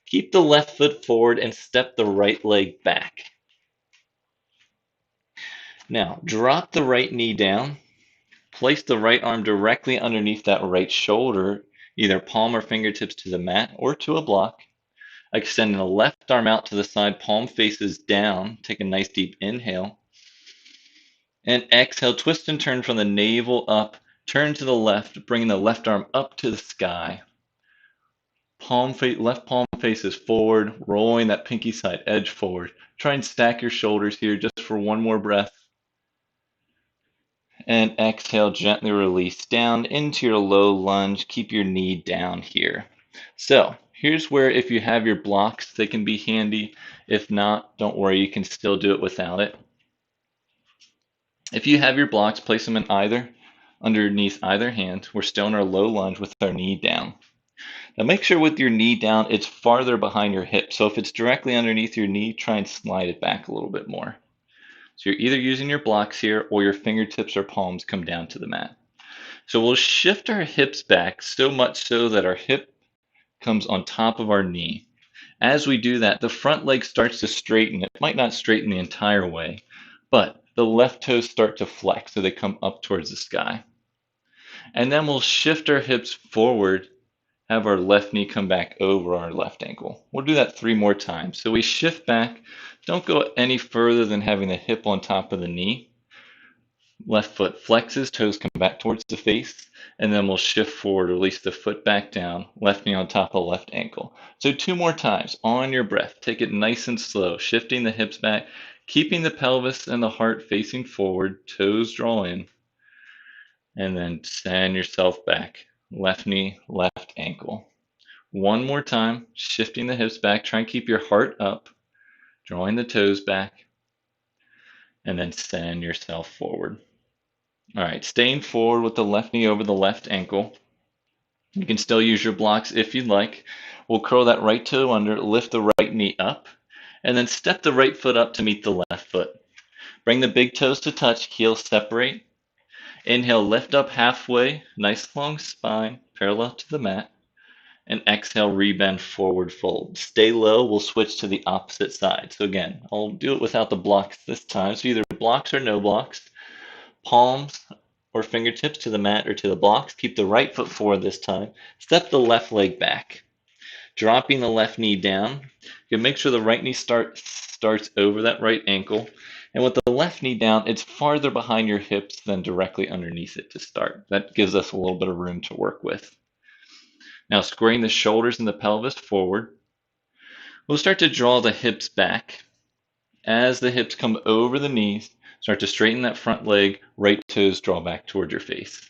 Keep the left foot forward and step the right leg back. Now drop the right knee down. Place the right arm directly underneath that right shoulder, either palm or fingertips to the mat or to a block. Extend the left arm out to the side, palm faces down. Take a nice deep inhale. And exhale, twist and turn from the navel up. Turn to the left, bringing the left arm up to the sky. Left palm faces forward, rolling that pinky side edge forward. Try and stack your shoulders here just for one more breath. And exhale, gently release down into your low lunge. Keep your knee down here. So here's where, if you have your blocks, they can be handy. If not, don't worry, you can still do it without it. If you have your blocks, place them underneath either hand. We're still in our low lunge with our knee down. Now make sure with your knee down, it's farther behind your hip. So if it's directly underneath your knee, try and slide it back a little bit more. So you're either using your blocks here or your fingertips or palms come down to the mat. So we'll shift our hips back so much so that our hip comes on top of our knee. As we do that, the front leg starts to straighten. It might not straighten the entire way, but the left toes start to flex so they come up towards the sky. And then we'll shift our hips forward, have our left knee come back over our left ankle. We'll do that 3 more times. So we shift back, don't go any further than having the hip on top of the knee. Left foot flexes, toes come back towards the face, and then we'll shift forward, release the foot back down, left knee on top of left ankle. So 2 more times on your breath. Take it nice and slow, shifting the hips back, keeping the pelvis and the heart facing forward, toes draw in, and then send yourself back. Left knee, left ankle. 1 more time, shifting the hips back. Try and keep your heart up, drawing the toes back, and then send yourself forward. All right, staying forward with the left knee over the left ankle. You can still use your blocks if you'd like. We'll curl that right toe under, lift the right knee up, and then step the right foot up to meet the left foot. Bring the big toes to touch, heels separate. Inhale, lift up halfway, nice long spine, parallel to the mat. And exhale, rebend, forward fold. Stay low, we'll switch to the opposite side. So again, I'll do it without the blocks this time. So either blocks or no blocks. Palms or fingertips to the mat or to the blocks. Keep the right foot forward this time. Step the left leg back. Dropping the left knee down. You can make sure the right knee starts over that right ankle. And with the left knee down, it's farther behind your hips than directly underneath it to start. That gives us a little bit of room to work with. Now squaring the shoulders and the pelvis forward. We'll start to draw the hips back. As the hips come over the knees, start to straighten that front leg, right toes draw back towards your face.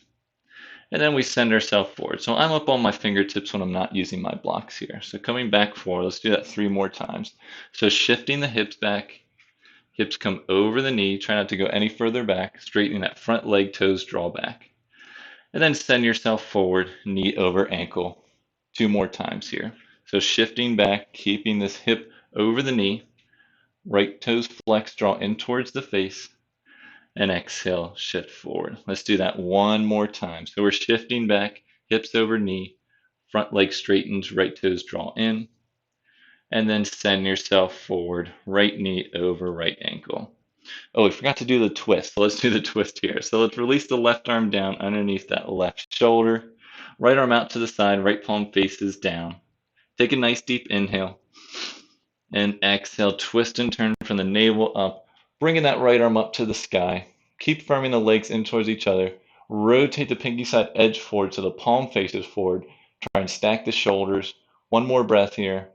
And then we send ourselves forward. So I'm up on my fingertips when I'm not using my blocks here. So coming back forward, let's do that 3 more times. So shifting the hips back, hips come over the knee, try not to go any further back, straightening that front leg, toes draw back. And then send yourself forward, knee over ankle. 2 more times here. So shifting back, keeping this hip over the knee, right toes flex, draw in towards the face, and exhale, shift forward. Let's do that 1 more time. So we're shifting back, hips over knee, front leg straightens, right toes draw in, and then send yourself forward, right knee over right ankle. Oh, we forgot to do the twist. So let's do the twist here. So let's release the left arm down underneath that left shoulder. Right arm out to the side, right palm faces down. Take a nice deep inhale. And exhale, twist and turn from the navel up, bringing that right arm up to the sky. Keep firming the legs in towards each other. Rotate the pinky side edge forward so the palm faces forward. Try and stack the shoulders. 1 more breath here.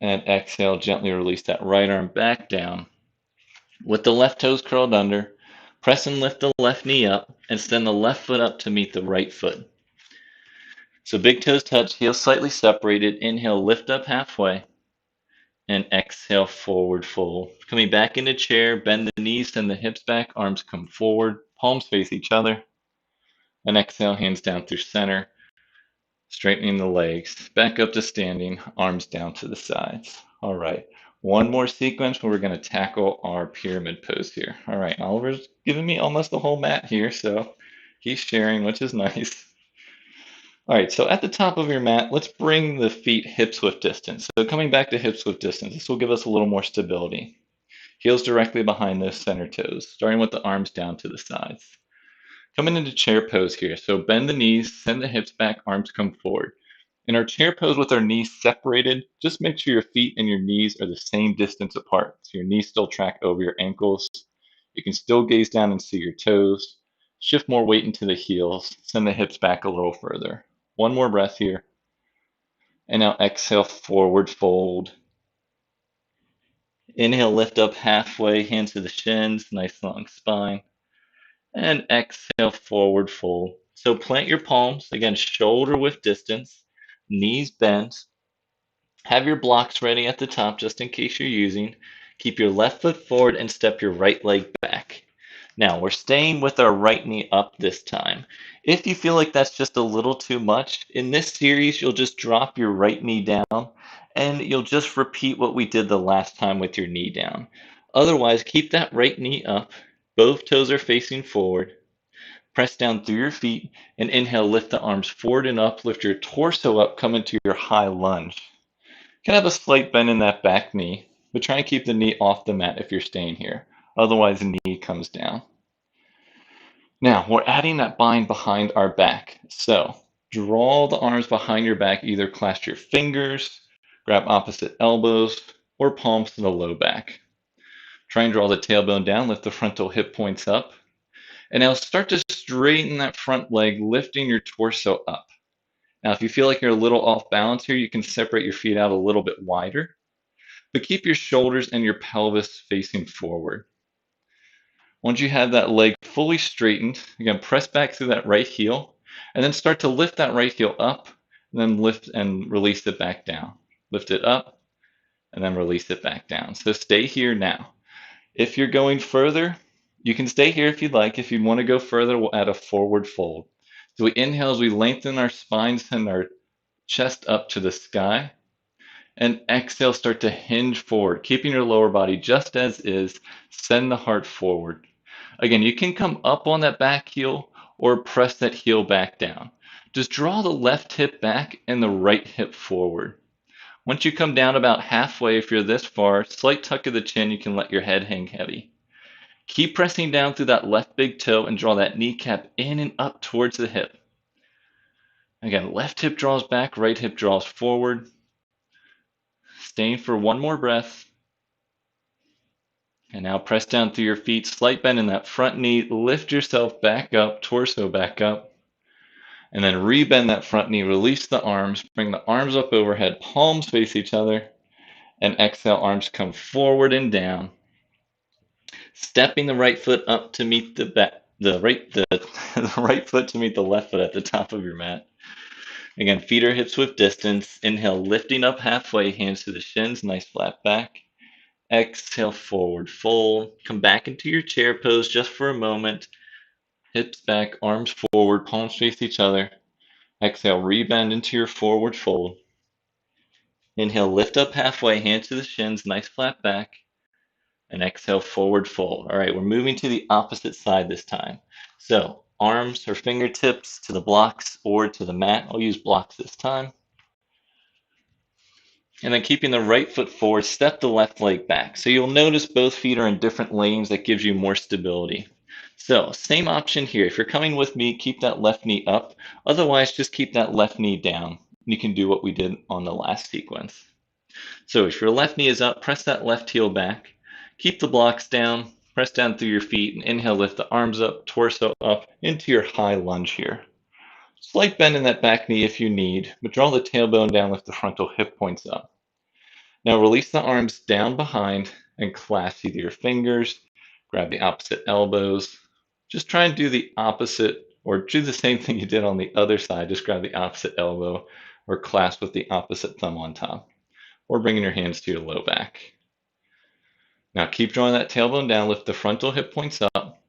And exhale, gently release that right arm back down. With the left toes curled under, press and lift the left knee up and send the left foot up to meet the right foot. So big toes touch, heels slightly separated. Inhale, lift up halfway. And exhale, forward fold. Coming back into chair, bend the knees, send the hips back, arms come forward, palms face each other. And exhale, hands down through center, straightening the legs. Back up to standing, arms down to the sides. All right, 1 more sequence where we're going to tackle our pyramid pose here. All right, Oliver's giving me almost the whole mat here, so he's sharing, which is nice. All right, so at the top of your mat, let's bring the feet hips width distance. So coming back to hips width distance, this will give us a little more stability. Heels directly behind those center toes, starting with the arms down to the sides. Coming into chair pose here. So bend the knees, send the hips back, arms come forward. In our chair pose with our knees separated, just make sure your feet and your knees are the same distance apart. So your knees still track over your ankles. You can still gaze down and see your toes. Shift more weight into the heels. Send the hips back a little further. 1 more breath here. And now exhale, forward fold. Inhale, lift up halfway, hands to the shins, nice long spine. And exhale, forward fold. So plant your palms, again, shoulder width distance, knees bent. Have your blocks ready at the top just in case you're using. Keep your left foot forward and step your right leg back. Now we're staying with our right knee up this time. If you feel like that's just a little too much, in this series, you'll just drop your right knee down and you'll just repeat what we did the last time with your knee down. Otherwise, keep that right knee up. Both toes are facing forward. Press down through your feet and inhale, lift the arms forward and up. Lift your torso up, come into your high lunge. You can have a slight bend in that back knee, but try and keep the knee off the mat if you're staying here. Otherwise, the knee comes down. Now, we're adding that bind behind our back. So, draw the arms behind your back, either clasp your fingers, grab opposite elbows, or palms to the low back. Try and draw the tailbone down, lift the frontal hip points up. And now start to straighten that front leg, lifting your torso up. Now, if you feel like you're a little off balance here, you can separate your feet out a little bit wider, but keep your shoulders and your pelvis facing forward. Once you have that leg fully straightened, again, press back through that right heel, and then start to lift that right heel up, and then lift and release it back down. Lift it up, and then release it back down. So stay here now. If you're going further, you can stay here if you'd like. If you want to go further, we'll add a forward fold. So we inhale as we lengthen our spine, send our chest up to the sky. And exhale, start to hinge forward, keeping your lower body just as is. Send the heart forward. Again, you can come up on that back heel or press that heel back down. Just draw the left hip back and the right hip forward. Once you come down about halfway, if you're this far, slight tuck of the chin, you can let your head hang heavy. Keep pressing down through that left big toe and draw that kneecap in and up towards the hip. Again, left hip draws back, right hip draws forward. Staying for one more breath. And now press down through your feet, slight bend in that front knee, lift yourself back up, torso back up. And then rebend that front knee, release the arms, bring the arms up overhead, palms face each other. And exhale, arms come forward and down. Stepping the right foot up to meet the right foot to meet the left foot at the top of your mat. Again, feet or hips with distance. Inhale, lifting up halfway, hands to the shins, nice flat back. Exhale, forward fold. Come back into your chair pose just for a moment. Hips back, arms forward, palms face each other. Exhale, rebend into your forward fold. Inhale, lift up halfway, hands to the shins, nice flat back. And exhale, forward fold. All right, we're moving to the opposite side this time. So arms or fingertips to the blocks or to the mat. I'll use blocks this time. And then keeping the right foot forward, step the left leg back. So you'll notice both feet are in different lanes. That gives you more stability. So same option here. If you're coming with me, keep that left knee up. Otherwise, just keep that left knee down. You can do what we did on the last sequence. So if your left knee is up, press that left heel back. Keep the blocks down. Press down through your feet and inhale, lift the arms up, torso up into your high lunge here. Slight bend in that back knee if you need, but draw the tailbone down, lift the frontal hip points up. Now release the arms down behind and clasp either your fingers, grab the opposite elbows. Just try and do the opposite or do the same thing you did on the other side. Just grab the opposite elbow or clasp with the opposite thumb on top, or bringing your hands to your low back. Now keep drawing that tailbone down, lift the frontal hip points up,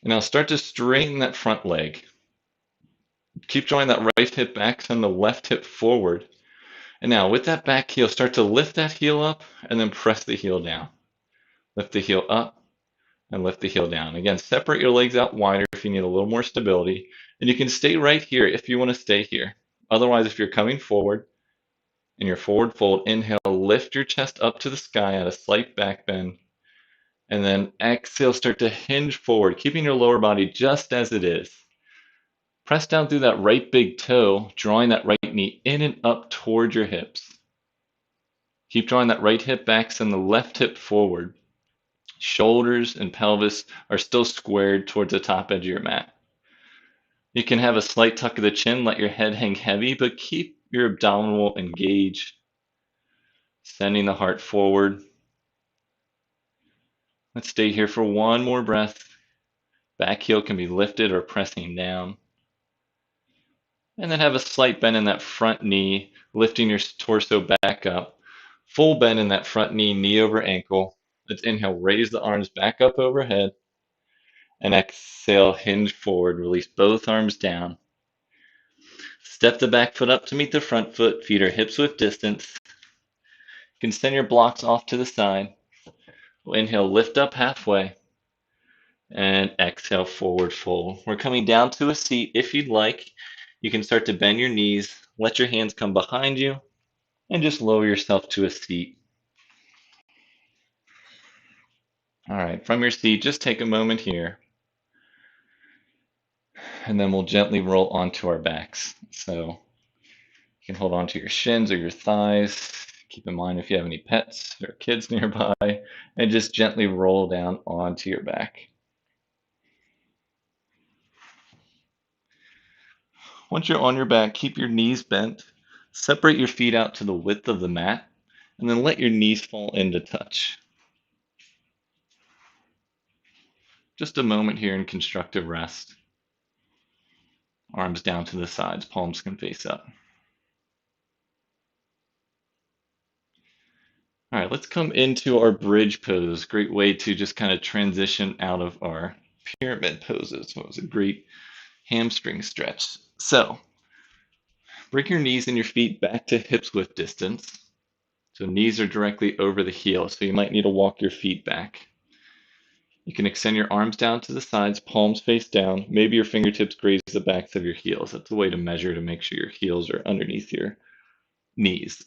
and now start to straighten that front leg. Keep drawing that right hip back, send the left hip forward. And now with that back heel, start to lift that heel up and then press the heel down. Lift the heel up and lift the heel down. Again, separate your legs out wider if you need a little more stability. And you can stay right here if you want to stay here. Otherwise, if you're coming forward in your forward fold, inhale, lift your chest up to the sky at a slight back bend. And then exhale, start to hinge forward, keeping your lower body just as it is. Press down through that right big toe, drawing that right knee in and up toward your hips. Keep drawing that right hip back, send the left hip forward. Shoulders and pelvis are still squared towards the top edge of your mat. You can have a slight tuck of the chin, let your head hang heavy, but keep your abdominal engaged. Sending the heart forward. Let's stay here for one more breath. Back heel can be lifted or pressing down. And then have a slight bend in that front knee, lifting your torso back up. Full bend in that front knee, knee over ankle. Let's inhale, raise the arms back up overhead. And exhale, hinge forward, release both arms down. Step the back foot up to meet the front foot, feet are hips width distance. You can send your blocks off to the side. We'll inhale, lift up halfway. And exhale, forward fold. We're coming down to a seat. If you'd like, you can start to bend your knees, let your hands come behind you, and just lower yourself to a seat. All right, from your seat, just take a moment here, and then we'll gently roll onto our backs. So you can hold onto your shins or your thighs. Keep in mind if you have any pets or kids nearby, and just gently roll down onto your back. Once you're on your back, keep your knees bent. Separate your feet out to the width of the mat, and then let your knees fall into touch. Just a moment here in constructive rest. Arms down to the sides, palms can face up. All right, let's come into our bridge pose. Great way to just kind of transition out of our pyramid poses. So it was a great hamstring stretch. So bring your knees and your feet back to hips width distance. So knees are directly over the heels, so you might need to walk your feet back. You can extend your arms down to the sides, palms face down. Maybe your fingertips graze the backs of your heels. That's a way to measure to make sure your heels are underneath your knees.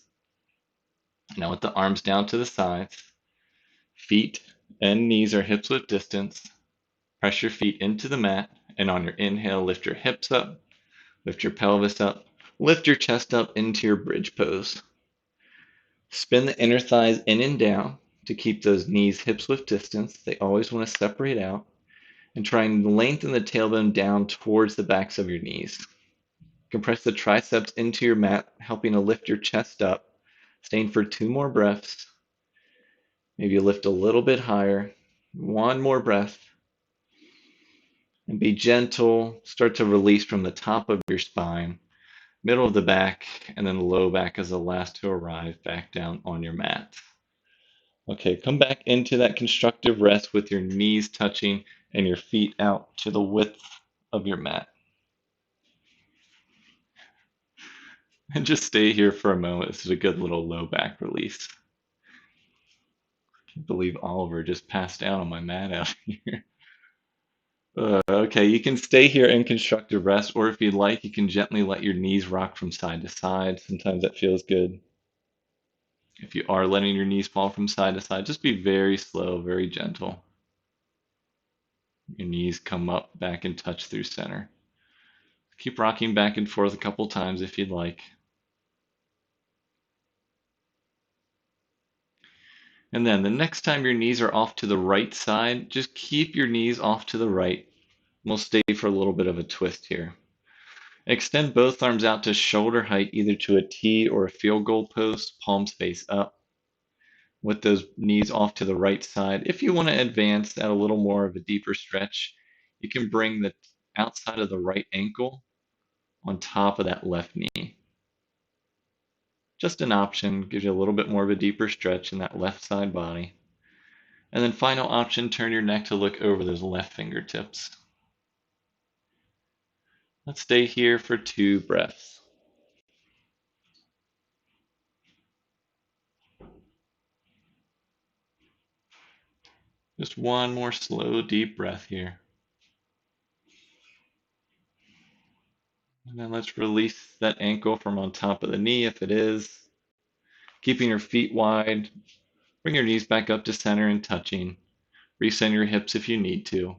Now with the arms down to the sides, feet and knees are hips width distance. Press your feet into the mat, and on your inhale, lift your hips up, lift your pelvis up, lift your chest up into your bridge pose. Spin the inner thighs in and down to keep those knees hips width distance. They always want to separate out. And try and lengthen the tailbone down towards the backs of your knees. Compress the triceps into your mat, helping to lift your chest up. Staying for 2 more breaths. Maybe you lift a little bit higher. 1 more breath. And be gentle. Start to release from the top of your spine, middle of the back, and then the low back as the last to arrive back down on your mat. Okay, come back into that constructive rest with your knees touching and your feet out to the width of your mat. And just stay here for a moment. This is a good little low back release. I can't believe Oliver just passed out on my mat out here. Okay, you can stay here in constructive rest, or if you'd like, you can gently let your knees rock from side to side. Sometimes that feels good. If you are letting your knees fall from side to side, just be very slow, very gentle. Your knees come up, back, and touch through center. Keep rocking back and forth a couple times if you'd like. And then the next time your knees are off to the right side, just keep your knees off to the right. We'll stay for a little bit of a twist here. Extend both arms out to shoulder height, either to a T or a field goal post, palms face up. With those knees off to the right side, if you want to advance at a little more of a deeper stretch, you can bring the outside of the right ankle on top of that left knee. Just an option, gives you a little bit more of a deeper stretch in that left side body. And then final option, turn your neck to look over those left fingertips. Let's stay here for 2 breaths. Just 1 more slow, deep breath here. And then let's release that ankle from on top of the knee if it is. Keeping your feet wide. Bring your knees back up to center and touching. Recenter your hips if you need to.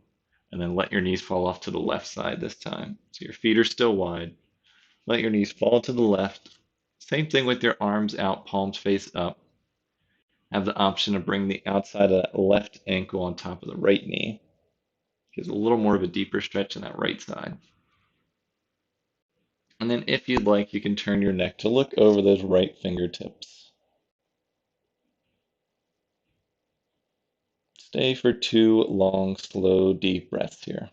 And then let your knees fall off to the left side this time. So your feet are still wide. Let your knees fall to the left. Same thing with your arms out, palms face up. Have the option to bring the outside of that left ankle on top of the right knee. Gives a little more of a deeper stretch in that right side. And then if you'd like, you can turn your neck to look over those right fingertips. Stay for 2 long, slow, deep breaths here.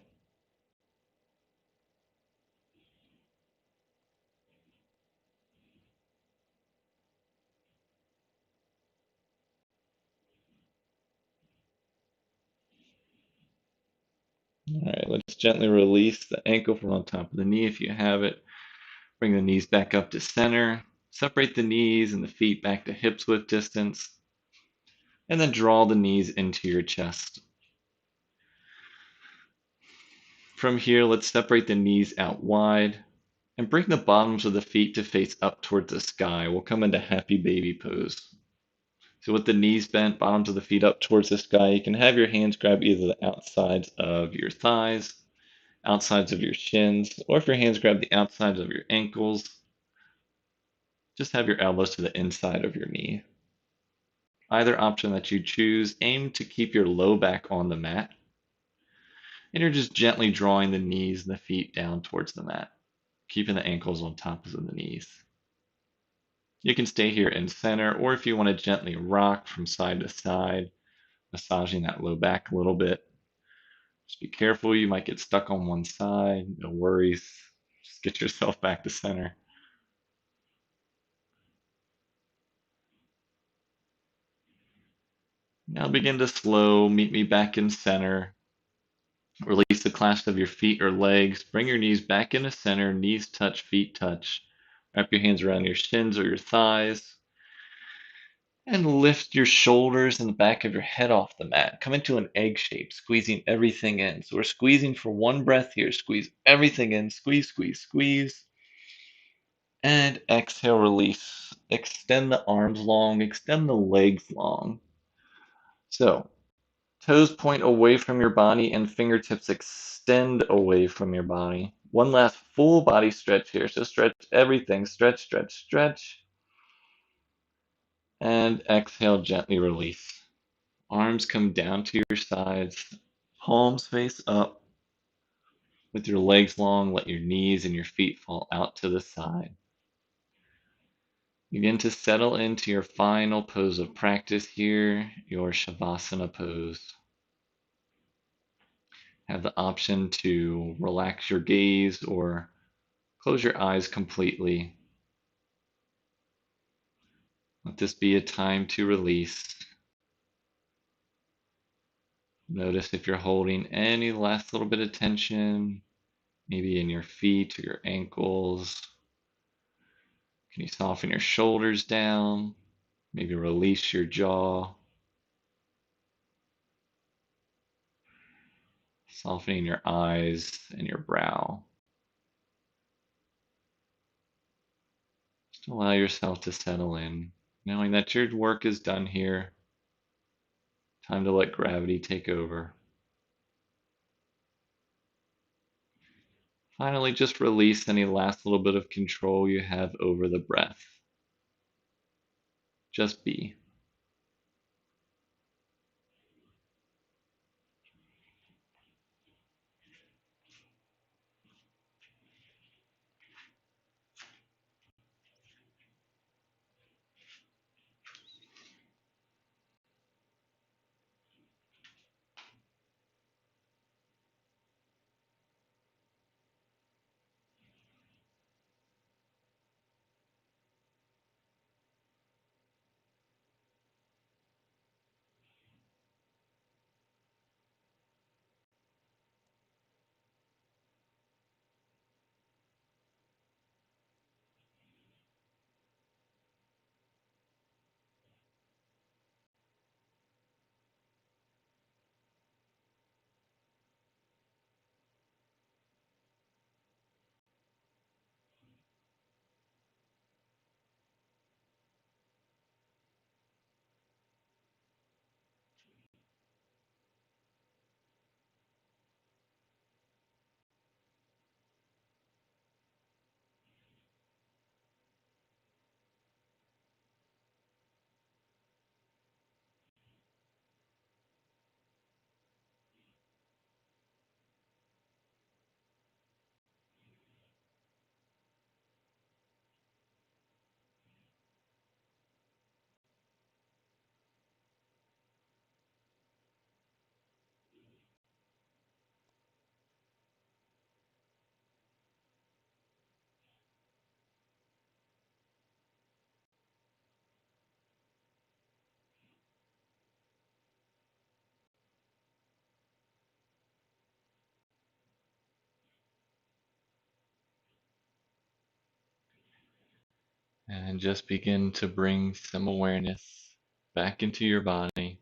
All right, let's gently release the ankle from on top of the knee if you have it. Bring the knees back up to center. Separate the knees and the feet back to hips width distance. And then draw the knees into your chest. From here, let's separate the knees out wide and bring the bottoms of the feet to face up towards the sky. We'll come into happy baby pose. So with the knees bent, bottoms of the feet up towards the sky, you can have your hands grab either the outsides of your thighs, outsides of your shins, or if your hands grab the outsides of your ankles, just have your elbows to the inside of your knee. Either option that you choose, aim to keep your low back on the mat. And you're just gently drawing the knees and the feet down towards the mat, keeping the ankles on top of the knees. You can stay here in center, or if you want to gently rock from side to side, massaging that low back a little bit. Just be careful, you might get stuck on one side. No worries. Just get yourself back to center. Now begin to slow, meet me back in center. Release the clasp of your feet or legs. Bring your knees back into center. Knees touch, feet touch. Wrap your hands around your shins or your thighs. And lift your shoulders and the back of your head off the mat. Come into an egg shape, squeezing everything in. So we're squeezing for one breath here. Squeeze everything in. Squeeze, squeeze, squeeze. And exhale, release. Extend the arms long. Extend the legs long. So toes point away from your body and fingertips extend away from your body. One last full body stretch here. So stretch everything. Stretch, stretch, stretch. And exhale, gently release. Arms come down to your sides. Palms face up. With your legs long, let your knees and your feet fall out to the side. Begin to settle into your final pose of practice here, your Shavasana pose. Have the option to relax your gaze or close your eyes completely. Let this be a time to release. Notice if you're holding any last little bit of tension, maybe in your feet or your ankles. Can you soften your shoulders down? Maybe release your jaw. Softening your eyes and your brow. Just allow yourself to settle in, knowing that your work is done here. Time to let gravity take over. Finally, just release any last little bit of control you have over the breath. Just be. And just begin to bring some awareness back into your body.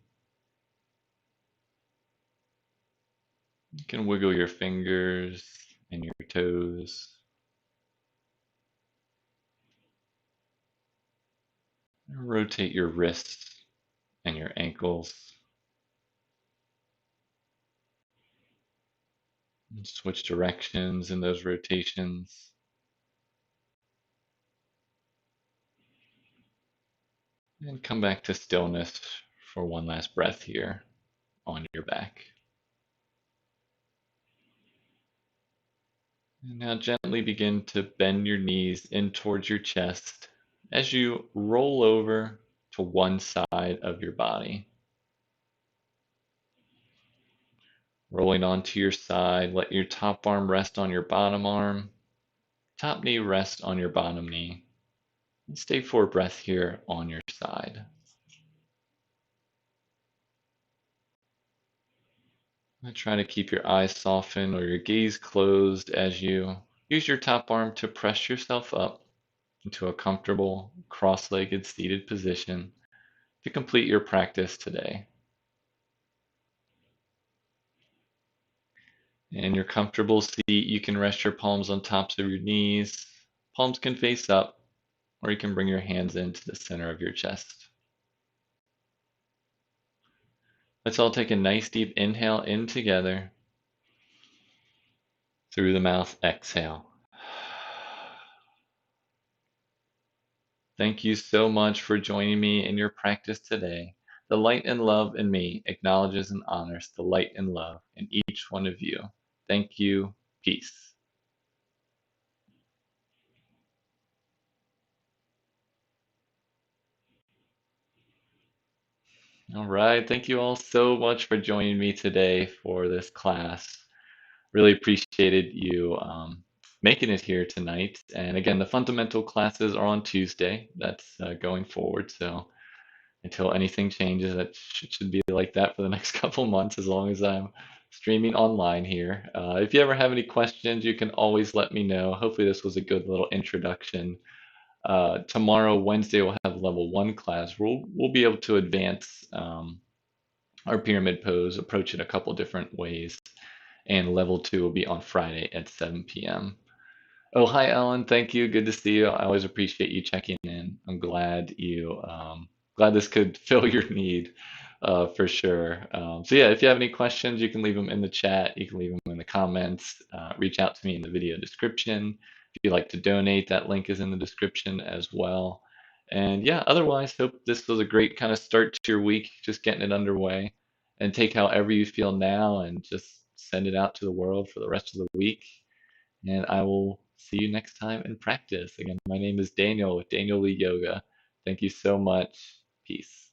You can wiggle your fingers and your toes. Rotate your wrists and your ankles. And switch directions in those rotations. And come back to stillness for one last breath here on your back. And now gently begin to bend your knees in towards your chest as you roll over to one side of your body. Rolling onto your side, let your top arm rest on your bottom arm, top knee rest on your bottom knee, and stay for a breath here on your side. And try to keep your eyes softened or your gaze closed as you use your top arm to press yourself up into a comfortable cross-legged seated position to complete your practice today. In your comfortable seat, you can rest your palms on tops of your knees. Palms can face up, or you can bring your hands into the center of your chest. Let's all take a nice deep inhale in together. Through the mouth, exhale. Thank you so much for joining me in your practice today. The light and love in me acknowledges and honors the light and love in each one of you. Thank you. Peace. All right. Thank you all so much for joining me today for this class. Really appreciated you making it here tonight. And again, the fundamental classes are on Tuesday. That's going forward. So until anything changes, that should be like that for the next couple months, as long as I'm streaming online here. If you ever have any questions, you can always let me know. Hopefully, this was a good little introduction. Tomorrow, Wednesday, we'll have level one class. We'll be able to advance our pyramid pose, approach it a couple different ways, and level two will be on Friday at 7 p.m. Oh, hi, Ellen. Thank you. Good to see you. I always appreciate you checking in. I'm glad glad this could fill your need, for sure. So yeah, if you have any questions, you can leave them in the chat. You can leave them in the comments. Reach out to me in the video description. If you'd like to donate, that link is in the description as well. And yeah, otherwise, hope this was a great kind of start to your week, just getting it underway. And take however you feel now and just send it out to the world for the rest of the week, and I will see you next time in practice. Again, my name is Daniel with Daniel Lee Yoga. Thank you so much. Peace.